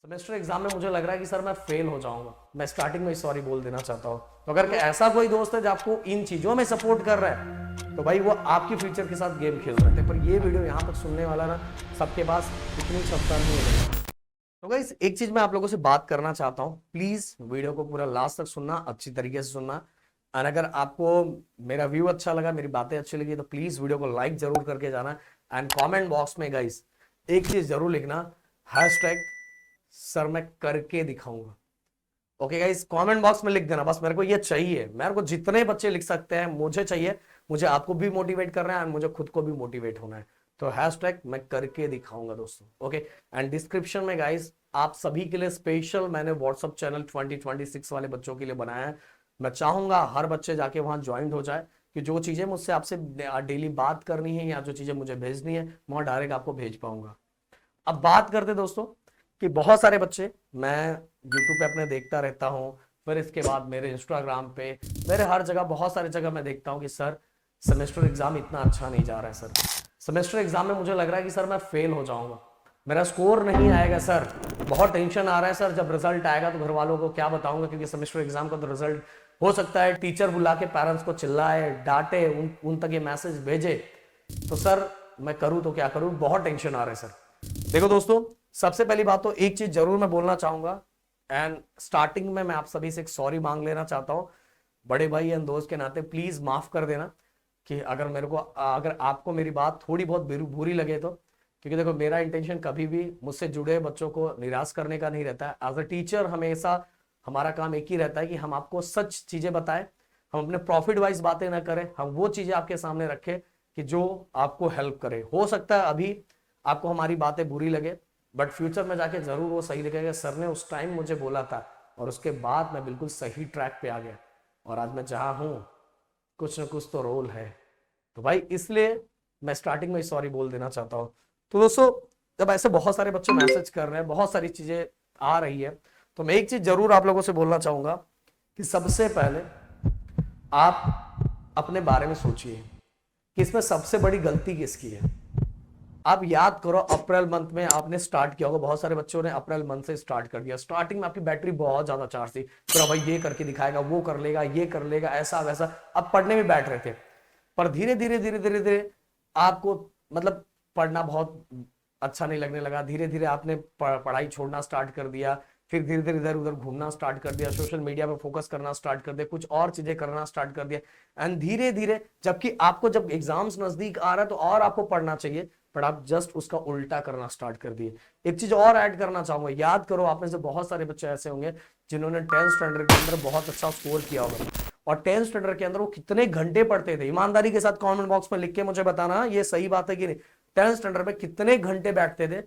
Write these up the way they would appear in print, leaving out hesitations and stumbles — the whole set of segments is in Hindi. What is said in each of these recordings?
सेमेस्टर एग्जाम में मुझे लग रहा है कि सर मैं फेल हो जाऊंगा। मैं स्टार्टिंग में ही सॉरी बोल देना चाहता हूँ। तो अगर ऐसा कोई दोस्त है जो आपको इन चीजों में सपोर्ट कर रहा है तो भाई वो आपके फ्यूचर के साथ गेम खेल रहे थे। पर ये वीडियो यहाँ तक सुनने वाला ना सबके पास इतनी क्षमता नहीं है। तो गाइस एक चीज मैं आप लोगों से बात करना चाहता हूँ, प्लीज वीडियो को पूरा लास्ट तक सुनना, अच्छी तरीके से सुनना। और अगर आपको मेरा व्यू अच्छा लगा, मेरी बातें अच्छी लगी तो प्लीज वीडियो को लाइक जरूर करके जाना। एंड कमेंट बॉक्स में गाइस एक चीज जरूर लिखना, हैशटैग सर मैं करके दिखाऊंगा। ओके गाइस, कमेंट बॉक्स में लिख देना, बस मेरे को ये चाहिए। मेरे को जितने बच्चे लिख सकते हैं मुझे चाहिए, मुझे आपको भी मोटिवेट करना है और मुझे खुद को भी मोटिवेट होना है। तो हैशटैग मैं करके दिखाऊंगा दोस्तों। ओके, एंड डिस्क्रिप्शन में गाइस आप सभी के लिए स्पेशल मैंने व्हाट्सअप चैनल 2026 वाले बच्चों के लिए बनाया है। मैं चाहूंगा हर बच्चे जाके वहां ज्वाइन हो जाए कि जो चीजें मुझसे आपसे डेली बात करनी है या जो चीजें मुझे भेजनी है मैं डायरेक्ट आपको भेज पाऊंगा। अब बात करते दोस्तों कि बहुत सारे बच्चे मैं यूट्यूब पे अपने देखता रहता हूँ, फिर इसके बाद मेरे इंस्टाग्राम पे, मेरे हर जगह बहुत सारी जगह मैं देखता हूँ कि सर सेमेस्टर एग्जाम इतना अच्छा नहीं जा रहा है। सर सेमेस्टर एग्जाम में मुझे लग रहा है कि सर मैं फेल हो जाऊंगा, मेरा स्कोर नहीं आएगा सर, बहुत टेंशन आ रहा है सर, जब रिजल्ट आएगा तो घर वालों को क्या बताऊंगा, क्योंकि सेमेस्टर एग्जाम का तो रिजल्ट हो सकता है टीचर बुला के पेरेंट्स को चिल्लाए डांटे, उन तक ये मैसेज भेजे। तो सर मैं करूँ तो क्या करूँ, बहुत टेंशन आ रहा है सर। देखो दोस्तों, सबसे पहली बात तो एक चीज जरूर मैं बोलना चाहूंगा एंड स्टार्टिंग में मैं आप सभी से एक सॉरी मांग लेना चाहता हूं, बड़े भाई एंड दोस्त के नाते प्लीज माफ कर देना कि अगर आपको मेरी बात थोड़ी बहुत बुरी लगे तो, क्योंकि देखो मेरा इंटेंशन कभी भी मुझसे जुड़े बच्चों को निराश करने का नहीं रहता है। एज अ टीचर हमेशा हमारा काम एक ही रहता है कि हम आपको सच चीजें बताएं, हम अपने प्रॉफिट वाइज बातें ना करें, हम वो चीजें आपके सामने रखें कि जो आपको हेल्प करे। हो सकता है अभी आपको हमारी बातें बुरी लगे बट फ्यूचर में जाके जरूर वो सही दिखेगा, सर ने उस टाइम मुझे बोला था और उसके बाद मैं बिल्कुल सही ट्रैक पे आ गया और आज मैं जहां हूं कुछ ना कुछ तो रोल है। तो भाई इसलिए मैं स्टार्टिंग में ही सॉरी बोल देना चाहता हूं। तो दोस्तों जब ऐसे बहुत सारे बच्चे मैसेज कर रहे हैं, बहुत सारी चीजें आ रही है, तो मैं एक चीज जरूर आप लोगों से बोलना चाहूंगा कि सबसे पहले आप अपने बारे में सोचिए कि इसमें सबसे बड़ी गलती किसकी है। आप याद करो अप्रैल मंथ में आपने स्टार्ट किया होगा, बहुत सारे बच्चों ने अप्रैल मंथ से स्टार्ट कर दिया। स्टार्टिंग में आपकी बैटरी बहुत ज्यादा चार्ज थी, फिर भाई ये करके दिखाएगा, वो कर लेगा, ये कर लेगा, ऐसा वैसा, अब पढ़ने में बैठ रहे थे। पर धीरे धीरे धीरे धीरे धीरे आपको मतलब पढ़ना बहुत अच्छा नहीं लगने लगा, धीरे धीरे आपने पढ़ाई छोड़ना स्टार्ट कर दिया, फिर धीरे धीरे इधर उधर घूमना स्टार्ट कर दिया, सोशल मीडिया पे फोकस करना स्टार्ट कर दिया, कुछ और चीजें करना स्टार्ट कर दिया। एंड धीरे धीरे जबकि आपको जब एग्जाम्स नजदीक आ रहा है तो और आपको पढ़ना चाहिए, पर आप जस्ट उसका उल्टा करना स्टार्ट कर दिए। एक चीज और ऐड करना चाहूंगा, याद करो आप में से बहुत सारे बच्चे ऐसे होंगे जिन्होंने 10th स्टैंडर्ड के अंदर बहुत अच्छा स्कोर किया होगा, और 10th स्टैंडर्ड के अंदर वो कितने घंटे पढ़ते थे, ईमानदारी के साथ कमेंट बॉक्स में लिख के मुझे बताना ये सही बात है कि नहीं। 10th स्टैंडर्ड में कितने घंटे बैठते थे,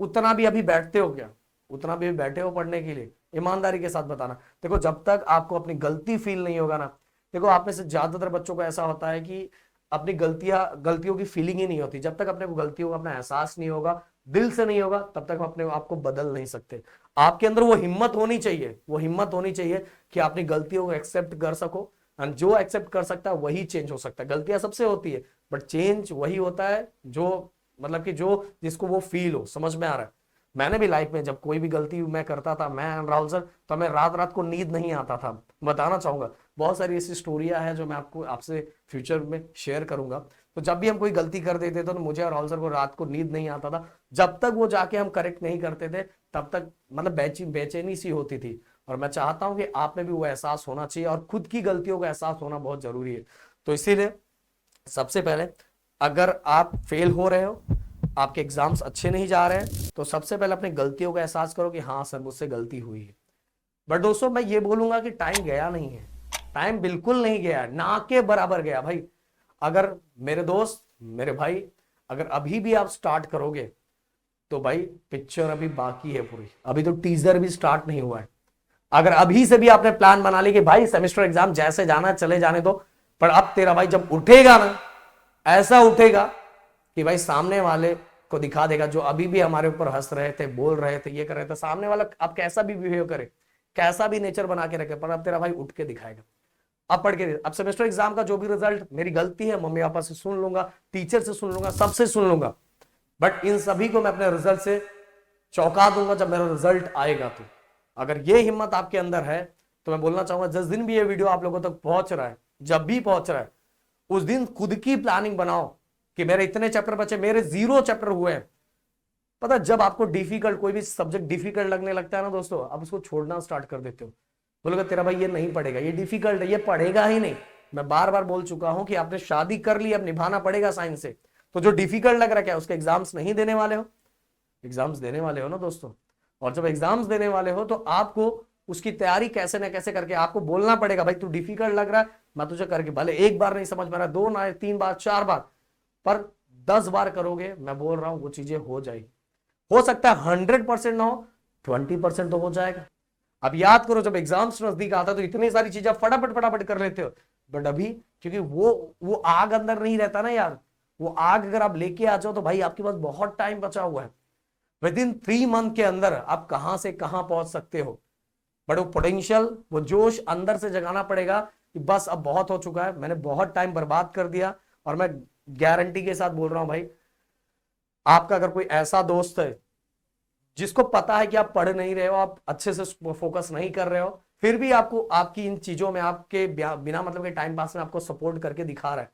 उतना भी अभी बैठते हो क्या, उतना भी बैठे हो पढ़ने के लिए, ईमानदारी के साथ बताना। देखो जब तक आपको अपनी गलती फील नहीं होगा ना, देखो आप में से ज्यादातर बच्चों को ऐसा होता है कि अपनी गलतियों की फीलिंग ही नहीं होती। जब तक अपने को गलतियों का अपना एहसास नहीं होगा, दिल से नहीं होगा, तब तक हम अपने आप को बदल नहीं सकते। आपके अंदर वो हिम्मत होनी चाहिए, वो हिम्मत होनी चाहिए कि अपनी गलतियों को एक्सेप्ट कर सको। एंड जो एक्सेप्ट कर सकता है वही चेंज हो सकता है। गलतियां सबसे होती है बट चेंज वही होता है जो मतलब कि जो जिसको वो फील हो। समझ में आ रहा है? मैंने भी लाइफ में जब कोई भी गलती मैं करता था, मैं राहुल सर, तो मैं रात रात को नींद नहीं आता था। बताना चाहूंगा बहुत सारी ऐसी स्टोरियां हैं जो मैं आपको आपसे फ्यूचर में शेयर करूंगा। तो जब भी हम कोई गलती कर देते थे तो मुझे और राहुल सर को रात को नींद नहीं आता था, जब तक वो जाके हम करेक्ट नहीं करते थे तब तक मतलब बेचैनी सी होती थी। और मैं चाहता हूं कि आप में भी वो एहसास होना चाहिए और खुद की गलतियों का एहसास होना बहुत जरूरी है। तो इसीलिए सबसे पहले अगर आप फेल हो रहे हो, आपके एग्जाम्स अच्छे नहीं जा रहे हैं, तो सबसे पहले अपनी गलतियों का एहसास करो कि हाँ सर मुझसे गलती हुई है। बट दोस्तों मैं ये बोलूंगा कि टाइम गया नहीं है, टाइम बिल्कुल नहीं गया, ना के बराबर गया भाई। अगर मेरे दोस्त, मेरे भाई, अगर अभी भी आप स्टार्ट करोगे तो भाई पिक्चर अभी बाकी है पूरी, अभी तो टीजर भी स्टार्ट नहीं हुआ है। अगर अभी से भी आपने प्लान बना ली कि भाई सेमेस्टर एग्जाम जैसे जाना चले जाने दो, पर अब तेरा भाई जब उठेगा ना, ऐसा उठेगा कि भाई सामने वाले को दिखा देगा, जो अभी भी हमारे ऊपर हंस रहे थे, बोल रहे थे, ये कर रहे थे, सामने वाला अब कैसा भी बिहेव करे, कैसा भी नेचर बना के रखे, पर अब तेरा भाई उठ के दिखाएगा। अब पढ़ के, अब सेमेस्टर एग्जाम का जो भी रिजल्ट, मेरी गलती है, मम्मी पापा से सुन लूंगा, टीचर से सुन लूंगा, सबसे सुन लूंगा, बट इन सभी को मैं अपने रिजल्ट से चौंका दूंगा जब मेरा रिजल्ट आएगा। तो अगर ये हिम्मत आपके अंदर है तो मैं बोलना चाहूंगा, जिस दिन भी ये वीडियो आप लोगों तक पहुंच रहा है, जब भी पहुंच रहा है, उस दिन खुद की प्लानिंग बनाओ कि मेरे इतने चैप्टर बचे, मेरे 0 चैप्टर हुए हैं। पता है, जब आपको डिफिकल्ट, कोई भी सब्जेक्ट डिफिकल्ट लगने लगता है ना दोस्तों, आप उसको छोड़ना स्टार्ट कर देते हो। बोलोगे तेरा भाई ये नहीं पड़ेगा, ये डिफिकल्ट है, ये पढ़ेगा ही नहीं। मैं बार बार बोल चुका हूं कि आपने शादी कर ली, अब निभाना पड़ेगा साइंस से। तो जो डिफिकल्ट लग रहा है, क्या उसके एग्जाम्स नहीं देने वाले हो? एग्जाम्स देने वाले हो ना दोस्तों। और जब एग्जाम्स देने वाले हो तो आपको उसकी तैयारी कैसे ना कैसे करके आपको बोलना पड़ेगा, भाई तू डिफिकल्ट लग रहा है, मैं तुझे करके, भले एक बार नहीं समझ में आ रहा, 2 ना 3 बार 4 बार, पर 10 बार करोगे, मैं बोल रहा हूं वो चीजें हो जाएगी। हो सकता है 100% ना हो, 20% तो हो जाएगा। अब याद करो, जब एग्जाम्स नजदीक आता है तो इतनी सारी चीजें फटाफट फटाफट कर लेते हो, बट अभी क्योंकि वो आग अंदर नहीं रहता ना यार। वो आग अगर आप लेके आ जाओ तो भाई आपके पास बहुत टाइम बचा हुआ है। विद इन 3 मंथ के अंदर आप कहां से कहां पहुंच सकते हो। बट वो पोटेंशियल, वो जोश अंदर से जगाना पड़ेगा कि बस अब बहुत हो चुका है, मैंने बहुत टाइम बर्बाद कर दिया। और मैं गारंटी के साथ बोल रहा हूं भाई, आपका अगर कोई ऐसा दोस्त है जिसको पता है कि आप पढ़ नहीं रहे हो, आप अच्छे से फोकस नहीं कर रहे हो, फिर भी आपको आपकी इन चीजों में, आपके बिना मतलब के टाइम पास में आपको सपोर्ट करके दिखा रहा है,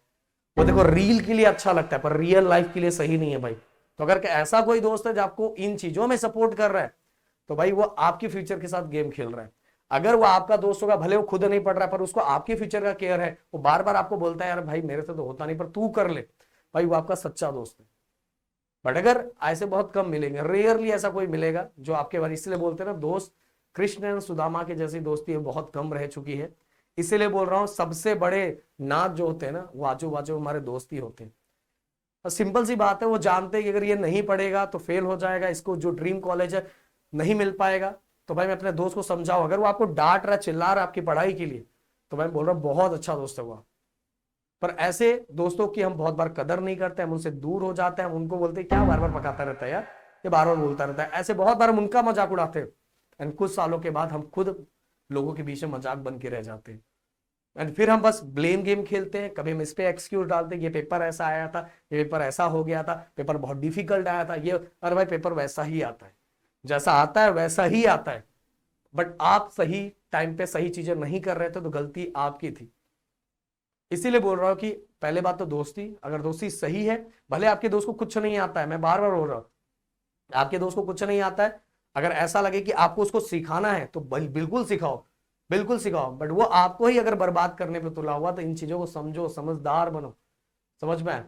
वो देखो रील के लिए अच्छा लगता है पर रियल लाइफ के लिए सही नहीं है भाई। तो अगर ऐसा कोई दोस्त है जो आपको इन चीजों में सपोर्ट कर रहा है, तो भाई वो आपके फ्यूचर के साथ गेम खेल रहा है। अगर वो आपका दोस्त होगा, भले वो खुद नहीं पढ़ रहा है पर उसको आपके फ्यूचर का केयर है, वो बार बार आपको बोलता है यार भाई मेरे से तो होता नहीं पर तू कर ले, भाई वो आपका सच्चा दोस्त है। बट अगर ऐसे बहुत कम मिलेंगे, रेयरली ऐसा कोई मिलेगा जो आपके बारे, इसलिए बोलते हैं ना दोस्त, कृष्ण एंड सुदामा के जैसी दोस्ती बहुत कम रह चुकी है। इसीलिए बोल रहा हूं, सबसे बड़े नाथ जो होते हैं ना, वो आजू बाजू हमारे दोस्त ही होते हैं। सिंपल सी बात है, वो जानते हैं कि अगर ये नहीं पढ़ेगा तो फेल हो जाएगा, इसको जो ड्रीम कॉलेज है नहीं मिल पाएगा। तो भाई मैं अपने दोस्त को समझाऊं, अगर वो आपको डांट रहा है, चिल्ला रहा है आपकी पढ़ाई के लिए, तो मैं बोल रहा हूँ बहुत अच्छा दोस्त है वो। पर ऐसे दोस्तों की हम बहुत बार कदर नहीं करते, हम उनसे दूर हो जाते हैं, हम उनको बोलते हैं क्या बार बार पकाता रहता है यार, ये बार बार बोलता रहता है, ऐसे बहुत बार हम उनका मजाक उड़ाते हैं। एंड कुछ सालों के बाद हम खुद लोगों के बीच में मजाक बन के रह जाते हैं। एंड फिर हम बस ब्लेम गेम खेलते हैं, कभी हम इस पे एक्सक्यूज डालते हैं, ये पेपर ऐसा आया था, ये पेपर ऐसा हो गया था, पेपर बहुत डिफिकल्ट आया था, ये, अरे भाई पेपर वैसा ही आता है, जैसा आता है वैसा ही आता है। बट आप सही टाइम पे सही चीजें नहीं कर रहे थे तो गलती आपकी थी। इसीलिए बोल रहा हूं कि पहले बात तो दोस्ती, अगर दोस्ती सही है, भले आपके दोस्त को कुछ नहीं आता है, मैं बार बार बोल रहा हूं आपके दोस्त को कुछ नहीं आता है, अगर ऐसा लगे कि आपको उसको सिखाना है तो बिल्कुल सिखाओ, बिल्कुल सिखाओ। बट वो आपको ही अगर बर्बाद करने पे तुला हुआ तो इन चीजों को समझो, समझदार बनो। समझ में आए?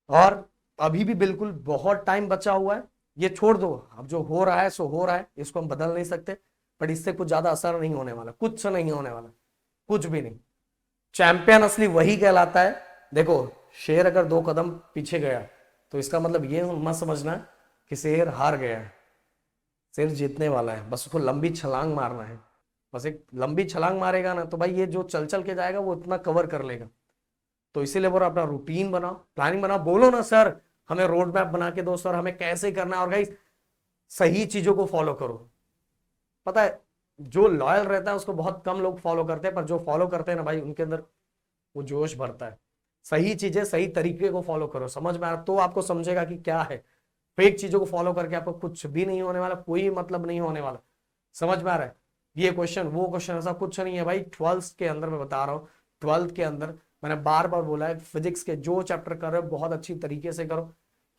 और अभी भी बिल्कुल बहुत टाइम बचा हुआ है, ये छोड़ दो, अब जो हो रहा है सो हो रहा है, इसको हम बदल नहीं सकते, बट इससे कुछ ज्यादा असर नहीं होने वाला, कुछ नहीं होने वाला, कुछ भी नहीं। चैंपियन असली वही कहलाता है। देखो, शेर अगर 2 कदम पीछे गया तो इसका मतलब ये मत समझना कि शेर हार गया है, शेर जीतने वाला है, बस उसको लंबी छलांग मारना है। बस एक लंबी छलांग मारेगा ना तो भाई ये जो चल चल के जाएगा वो इतना कवर कर लेगा। तो इसीलिए बोलो अपना रूटीन बनाओ, प्लानिंग बनाओ, बोलो ना सर हमें रोड मैप बना के दो सर, हमें कैसे करना है, और गाइस सही चीजों को फॉलो करो। पता है जो लॉयल रहता है उसको बहुत कम लोग फॉलो करते हैं, पर जो फॉलो करते हैं ना भाई उनके अंदर वो जोश भरता है। सही चीजें सही तरीके को फॉलो करो, समझ में आ रहा तो आपको समझेगा कि क्या है। फेक चीजों को फॉलो करके आपको कुछ भी नहीं होने वाला, कोई मतलब नहीं होने वाला। समझ में आ रहा है? ये क्वेश्चन वो क्वेश्चन ऐसा कुछ नहीं है भाई। 12th के अंदर मैं बता रहा हूँ, 12th के अंदर मैंने बार बार बोला है, फिजिक्स के जो चैप्टर कर रहे हो बहुत अच्छी तरीके से करो,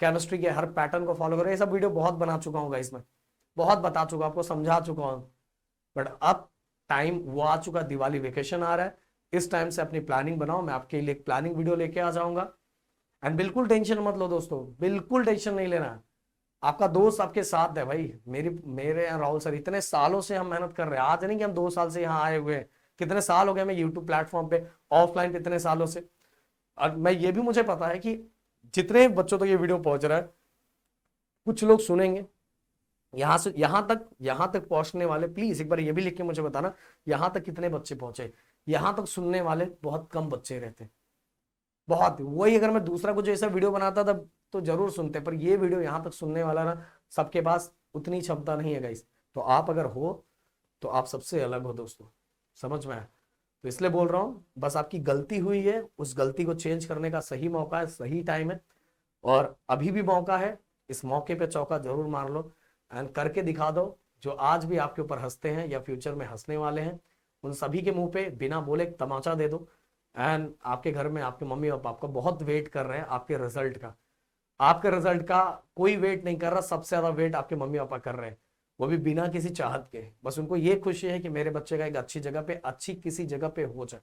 केमिस्ट्री के हर पैटर्न को फॉलो करो। ये सब वीडियो बहुत बना चुका हूँ इसमें, बहुत बता चुका, आपको समझा चुका हूँ। बट अब टाइम वो आ चुका, दिवाली वेकेशन आ रहा है, इस टाइम से अपनी प्लानिंग बनाओ। मैं आपके लिए एक प्लानिंग वीडियो लेके आ जाऊंगा। एंड बिल्कुल टेंशन मत लो दोस्तों, बिल्कुल टेंशन नहीं लेना। आपका दोस्त आपके साथ है भाई। मेरे यहाँ राहुल सर, इतने सालों से हम मेहनत कर रहे हैं, आज नहीं कि हम 2 साल से यहाँ आए हुए हैं, कितने साल हो गए मैं यूट्यूब प्लेटफॉर्म पे, ऑफलाइन कितने सालों से। और मैं ये भी मुझे पता है कि जितने बच्चों तक ये वीडियो पहुंच रहा है, कुछ लोग सुनेंगे, यहां से यहां तक पहुंचने वाले, प्लीज एक बार ये भी लिख के मुझे बताना, यहां तक कितने बच्चे पहुंचे। यहां तक सुनने वाले बहुत कम बच्चे रहते हैं, बहुत। वही अगर मैं दूसरा कुछ ऐसा वीडियो बनाता था तो जरूर सुनते, पर ये वीडियो यहां तक सुनने वाला ना सबके पास उतनी क्षमता नहीं है गाइस। तो आप अगर हो तो आप सबसे अलग हो दोस्तों, समझ में आया? तो इसलिए बोल रहा हूं, बस आपकी गलती हुई है, उस गलती को चेंज करने का सही मौका है, सही टाइम है, और अभी भी मौका है। इस मौके पे चौका जरूर मार लो एंड करके दिखा दो। जो आज भी आपके ऊपर हंसते हैं या फ्यूचर में हंसने वाले हैं, उन सभी के मुंह पे बिना बोले एक तमाचा दे दो। एंड आपके घर में आपके मम्मी और पापा बहुत वेट कर रहे हैं आपके रिजल्ट का। आपके रिजल्ट का कोई वेट नहीं कर रहा, सबसे ज्यादा वेट आपके मम्मी पापा कर रहे हैं, वो भी बिना किसी चाहत के। बस उनको ये खुशी है कि मेरे बच्चे का एक अच्छी जगह पे, अच्छी किसी जगह पे हो जाए।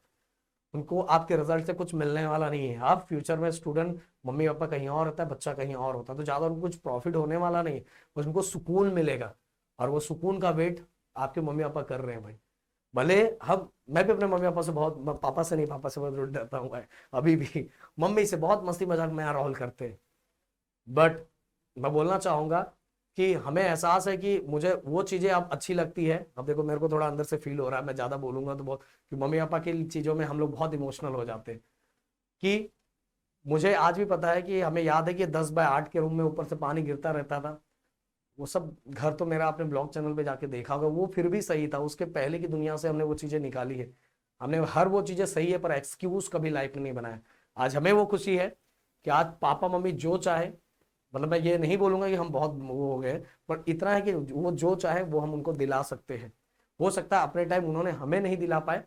उनको आपके रिजल्ट से कुछ मिलने वाला नहीं है। आप फ्यूचर में स्टूडेंट, मम्मी पापा कहीं और होता है, बच्चा कहीं और होता है, तो ज्यादा उनको कुछ प्रॉफिट होने वाला नहीं है, बस उनको सुकून मिलेगा। और वो सुकून का वेट आपके मम्मी पापा कर रहे हैं भाई। भले हम, मैं भी अपने मम्मी पापा से बहुत, पापा से नहीं, पापा से बहुत रूठ डरता हूँ भाई अभी भी। मम्मी से बहुत मस्ती मजाक में राहुल करते हैं। बट मैं बोलना चाहूंगा कि हमें एहसास है कि मुझे वो चीजें अब अच्छी लगती है। अब देखो मेरे को थोड़ा अंदर से फील हो रहा है, मैं ज्यादा बोलूंगा तो बहुत, कि मम्मी पापा की चीजों में हम लोग बहुत इमोशनल हो जाते हैं। कि मुझे आज भी पता है कि हमें याद है कि 10x8 के रूम में ऊपर से पानी गिरता रहता था। वो सब घर तो मेरा आपने ब्लॉग चैनल पे जाके देखा होगा, वो फिर भी सही था। उसके पहले की दुनिया से हमने वो चीजें निकाली है। हमने हर वो चीजें सही है, पर एक्सक्यूज कभी लाइफ में नहीं बनाया। आज हमें वो खुशी है कि आज पापा मम्मी जो चाहे, मतलब मैं ये नहीं बोलूंगा कि हम बहुत वो हो गए, पर इतना है कि वो जो चाहे वो हम उनको दिला सकते हैं। हो सकता है अपने टाइम उन्होंने हमें नहीं दिला पाए,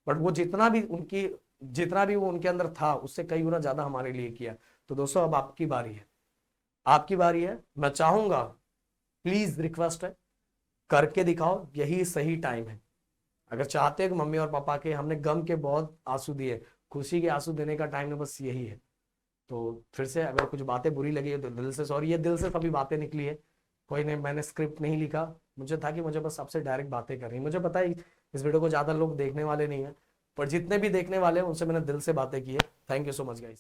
बट वो जितना भी वो उनके अंदर था उससे कई गुना ज्यादा हमारे लिए किया। तो दोस्तों अब आपकी बारी है, आपकी बारी है। मैं चाहूंगा, प्लीज रिक्वेस्ट है, करके दिखाओ, यही सही टाइम है। अगर चाहते हैं कि मम्मी और पापा के, हमने गम के बहुत आंसू दिए, खुशी के आंसू देने का टाइम है, बस यही है। तो फिर से अगर कुछ बातें बुरी लगी है तो दिल से सॉरी, ये दिल से सभी बातें निकली है, कोई नहीं, मैंने स्क्रिप्ट नहीं लिखा। मुझे था कि मुझे बस आपसे डायरेक्ट बातें करनी, मुझे पता है इस वीडियो को ज्यादा लोग देखने वाले नहीं है, पर जितने भी देखने वाले हैं उनसे मैंने दिल से बातें की है। Thank you so much guys.